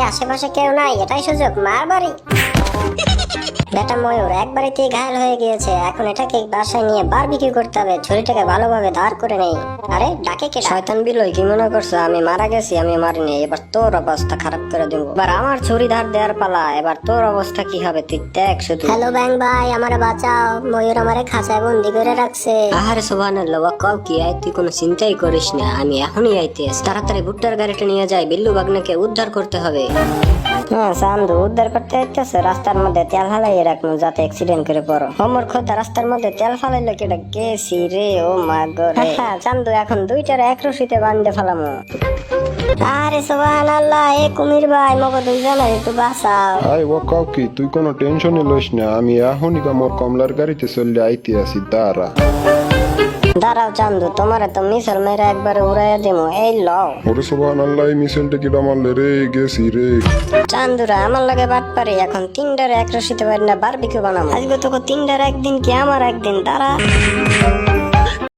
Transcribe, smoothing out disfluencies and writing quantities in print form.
আরে আশেপাশে কেউ নাই, এটাই সুযোগ, মার বাড়ি। বেটা ময়ূর এক বাড়িতেই ঘায়ল হয়ে গিয়েছে, এখন এটাকে বাসায় নিয়ে বারবিকিউ করতে হবে। ছুরিটাকে ভালোভাবে ধার করে নেই। আরে ডাকে কে? শয়তান বিলয়, কি মনে করছো আমি মারা গেছি? আমি মারিনি। এবার তোর অবস্থা খারাপ করে দেবো। এবার আমার ছুরি ধার দেওয়ার পালা। এবার তোর অবস্থা কি হবে তুই দেখ শুধু। হ্যালো ব্যাং ভাই, আমারে বাঁচাও, ময়ূর আমারে খাঁচায় বন্দি করে রাখছে। আহারে সুবহানাল্লাহ, কও কি আয়, তুই কোনো চিন্তাই করিস না, আমি এখনই আইতেছি। তাড়াতাড়ি ভুট্টার গাড়িটা নিয়ে যাই, বিল্লু বাগনাকে উদ্ধার করতে হবে। হ্যাঁ চান্দু, উদ্ধার করতে আইতেছে। রাস্তার মধ্যে তেল ফালাইয়ে রাখবো যাতে অ্যাক্সিডেন্ট করে পড়ো। হোমর খোদা, রাস্তার মধ্যে তেল ফালাইলো কেটা? গেছি রে, ও মা গো রে। হ্যাঁ চান্দু, এখন দুইটার এক রশিতে বান্ধে ফেলামো। আরে সুবহানাল্লাহ, এ কুমির ভাই, মগো দুইজনের একটু বাঁচাও। আই ও কাউ কি, তুই কোনো টেনশনই লইস না, আমি এখনই মোর কমলার গাড়িতে চলে আইতে আছি, দাঁড়া। দাঁড়াও চান্দু, তোমারে তো মিসাল মেরে একবারে উড়াইয়া দেবো, এই লও। ওরে সুবহানাল্লাহ, এই মিছিলটা কি মারলে রে? গেছি রে। চান্দুরা আমার লাগে বাট পারে, এখন তিনটার এক রশিতে পারি না বারবিকিউ বানাবো। আজকে তোকে তিনটার একদিন কি আমার একদিন, দাঁড়া।